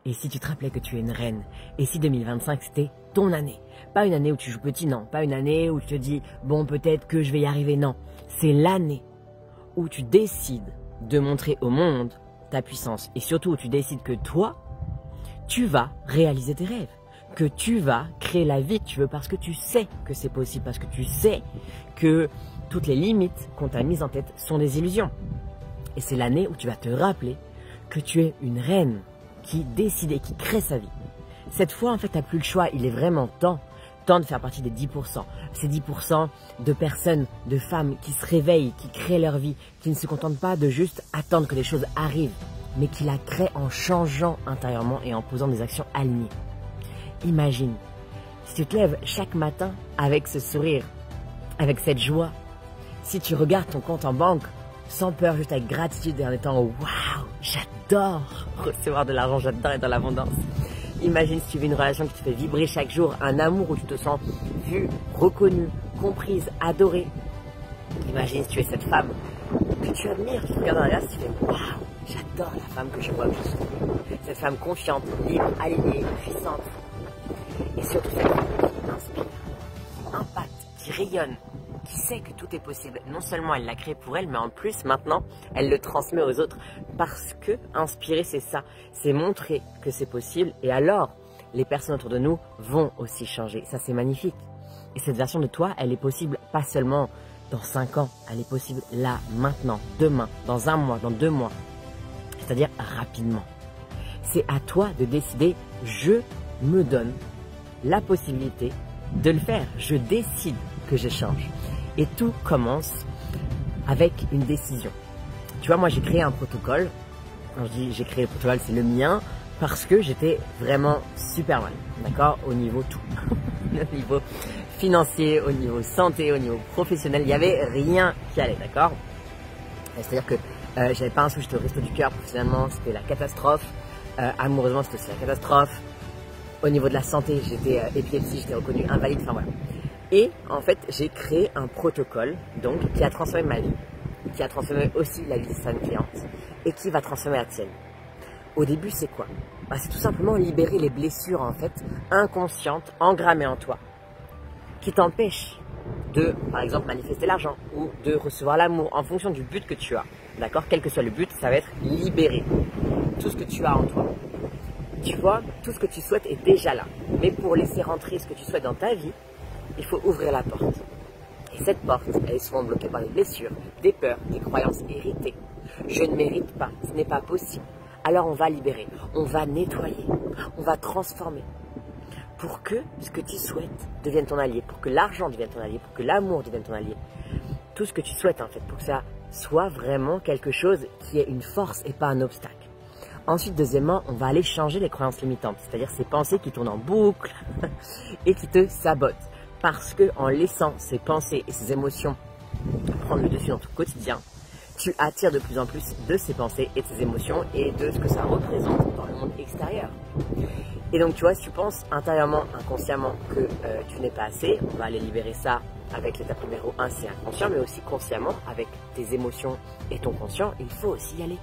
Et si tu te rappelais que tu es une reine? Et si 2025 c'était ton année? Pas une année où tu joues petit, non. Pas une année où tu te dis, bon peut-être que je vais y arriver, non. C'est l'année où tu décides de montrer au monde ta puissance. Et surtout où tu décides que toi, tu vas réaliser tes rêves. Que tu vas créer la vie que tu veux parce que tu sais que c'est possible. Parce que tu sais que toutes les limites qu'on t'a mises en tête sont des illusions. Et c'est l'année où tu vas te rappeler que tu es une reine qui décide et qui crée sa vie. Cette fois, en fait, tu n'as plus le choix. Il est vraiment temps de faire partie des 10%. Ces 10% de personnes, de femmes qui se réveillent, qui créent leur vie, qui ne se contentent pas de juste attendre que les choses arrivent, mais qui la créent en changeant intérieurement et en posant des actions alignées. Imagine, si tu te lèves chaque matin avec ce sourire, avec cette joie, si tu regardes ton compte en banque sans peur, juste avec gratitude et en étant « Waouh, j'adore recevoir de l'argent, j'adore être dans l'abondance ». Imagine si tu vis une relation qui te fait vibrer chaque jour, un amour où tu te sens vue, reconnue, comprise, adorée. Imagine si tu es cette femme que tu admires, tu te regardes dans la glace et tu fais « Waouh, j'adore la femme que je vois, que je suis ». Cette femme confiante, libre, alignée, puissante. Et surtout cette femme qui inspire, qui impacte, qui rayonne, qui sait que tout est possible. Non seulement elle l'a créé pour elle, mais en plus maintenant, elle le transmet aux autres. Parce que inspirer, c'est ça. C'est montrer que c'est possible. Et alors, les personnes autour de nous vont aussi changer. Ça, c'est magnifique. Et cette version de toi, elle est possible pas seulement dans 5 ans. Elle est possible là, maintenant, demain, dans 1 mois, dans 2 mois. C'est-à-dire rapidement. C'est à toi de décider, je me donne la possibilité de le faire. Je décide que je change. Et tout commence avec une décision. Tu vois, moi j'ai créé un protocole. Quand je dis j'ai créé le protocole, c'est le mien parce que j'étais vraiment super mal, d'accord, au niveau tout. Au niveau financier, au niveau santé, au niveau professionnel, il n'y avait rien qui allait, d'accord. C'est-à-dire que j'avais pas un sou, j'étais au resto du cœur, professionnellement c'était la catastrophe. Amoureusement c'était aussi la catastrophe. Au niveau de la santé, j'étais épilepsie, j'étais reconnue invalide, enfin voilà. Et en fait, j'ai créé un protocole donc qui a transformé ma vie, qui a transformé aussi la vie de certaines clientes et qui va transformer la tienne. Au début, c'est quoi? C'est tout simplement libérer les blessures en fait inconscientes, engrammées en toi, qui t'empêchent de, par exemple, manifester l'argent ou de recevoir l'amour en fonction du but que tu as. D'accord? Quel que soit le but, ça va être libérer tout ce que tu as en toi. Tu vois, tout ce que tu souhaites est déjà là. Mais pour laisser rentrer ce que tu souhaites dans ta vie, il faut ouvrir la porte. Et cette porte, elle est souvent bloquée par des blessures, des peurs, des croyances héritées. Je ne mérite pas, ce n'est pas possible. Alors on va libérer, on va nettoyer, on va transformer. Pour que ce que tu souhaites devienne ton allié, pour que l'argent devienne ton allié, pour que l'amour devienne ton allié. Tout ce que tu souhaites en fait, pour que ça soit vraiment quelque chose qui est une force et pas un obstacle. Ensuite, deuxièmement, on va aller changer les croyances limitantes, c'est-à-dire ces pensées qui tournent en boucle et qui te sabotent. Parce que en laissant ces pensées et ces émotions prendre le dessus dans ton quotidien, tu attires de plus en plus de ces pensées et de ces émotions et de ce que ça représente dans le monde extérieur. Et donc, tu vois, si tu penses intérieurement, inconsciemment que tu n'es pas assez, on va aller libérer ça avec l'étape numéro 1, c'est inconscient, mais aussi consciemment avec tes émotions et ton conscient, il faut aussi y aller.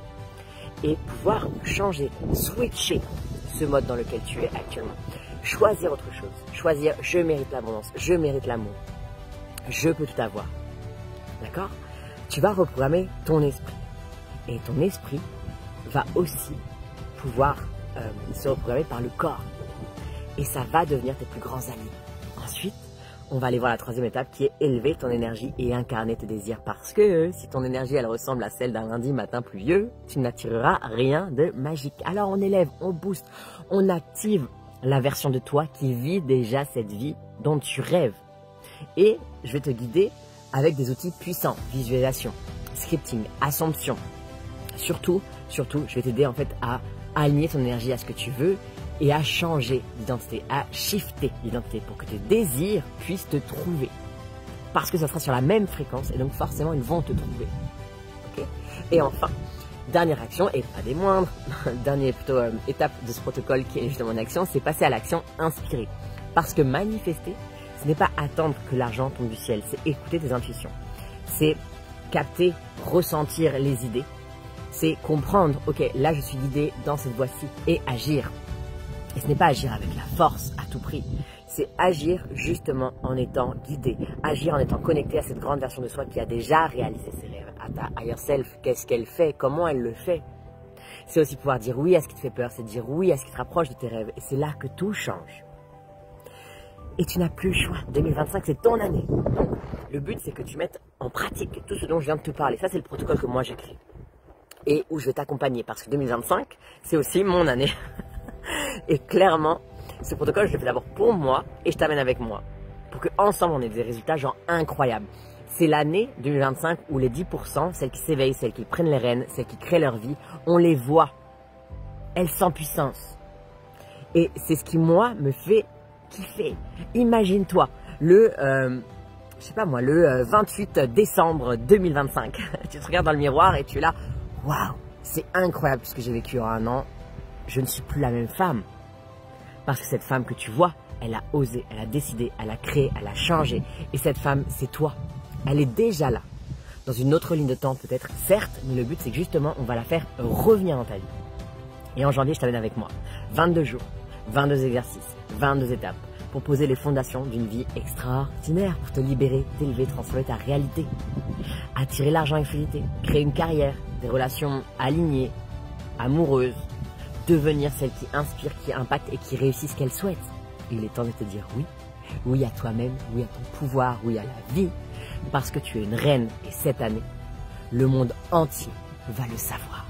Et pouvoir changer, switcher ce mode dans lequel tu es actuellement. Choisir autre chose. Choisir, je mérite l'abondance, je mérite l'amour. Je peux tout avoir. D'accord? Tu vas reprogrammer ton esprit. Et ton esprit va aussi pouvoir se reprogrammer par le corps. Et ça va devenir tes plus grands amis. Ensuite, on va aller voir la troisième étape qui est élever ton énergie et incarner tes désirs. Parce que si ton énergie elle ressemble à celle d'un lundi matin pluvieux, tu n'attireras rien de magique. Alors on élève, on booste, on active la version de toi qui vit déjà cette vie dont tu rêves. Et je vais te guider avec des outils puissants, visualisation, scripting, assomption. Surtout, je vais t'aider en fait à aligner ton énergie à ce que tu veux et à changer d'identité, à shifter l'identité pour que tes désirs puissent te trouver. Parce que ça sera sur la même fréquence et donc forcément ils vont te trouver. Okay? Et enfin, dernière action, et pas des moindres, dernière étape de ce protocole qui est justement une action, c'est passer à l'action inspirée. Parce que manifester, ce n'est pas attendre que l'argent tombe du ciel, c'est écouter tes intuitions. C'est capter, ressentir les idées. C'est comprendre, ok, là je suis guidé dans cette voie-ci et agir. Et ce n'est pas agir avec la force à tout prix. C'est agir justement en étant guidé. Agir en étant connecté à cette grande version de soi qui a déjà réalisé ses rêves. À ta higher self, qu'est-ce qu'elle fait? Comment elle le fait? C'est aussi pouvoir dire oui à ce qui te fait peur. C'est dire oui à ce qui te rapproche de tes rêves. Et c'est là que tout change. Et tu n'as plus le choix. 2025, c'est ton année. Donc, le but, c'est que tu mettes en pratique tout ce dont je viens de te parler. Ça, c'est le protocole que moi, j'écris. Et où je vais t'accompagner. Parce que 2025, c'est aussi mon année. Et clairement, ce protocole, je le fais d'abord pour moi et je t'amène avec moi. Pour qu'ensemble, on ait des résultats genre incroyables. C'est l'année 2025 où les 10%, celles qui s'éveillent, celles qui prennent les rênes, celles qui créent leur vie, on les voit. Elles sont puissance. Et c'est ce qui, moi, me fait kiffer. Imagine-toi, le 28 décembre 2025. Tu te regardes dans le miroir et tu es là, waouh, c'est incroyable ce que j'ai vécu en un an. Je ne suis plus la même femme. Parce que cette femme que tu vois, elle a osé, elle a décidé, elle a créé, elle a changé. Et cette femme, c'est toi. Elle est déjà là. Dans une autre ligne de temps peut-être, certes, mais le but c'est que justement, on va la faire revenir dans ta vie. Et en janvier, je t'amène avec moi. 22 jours, 22 exercices, 22 étapes pour poser les fondations d'une vie extraordinaire, pour te libérer, t'élever, transformer ta réalité, attirer l'argent infilité, créer une carrière, des relations alignées, amoureuses, devenir celle qui inspire, qui impacte et qui réussit ce qu'elle souhaite. Il est temps de te dire oui, oui à toi-même, oui à ton pouvoir, oui à la vie, parce que tu es une reine et cette année, le monde entier va le savoir.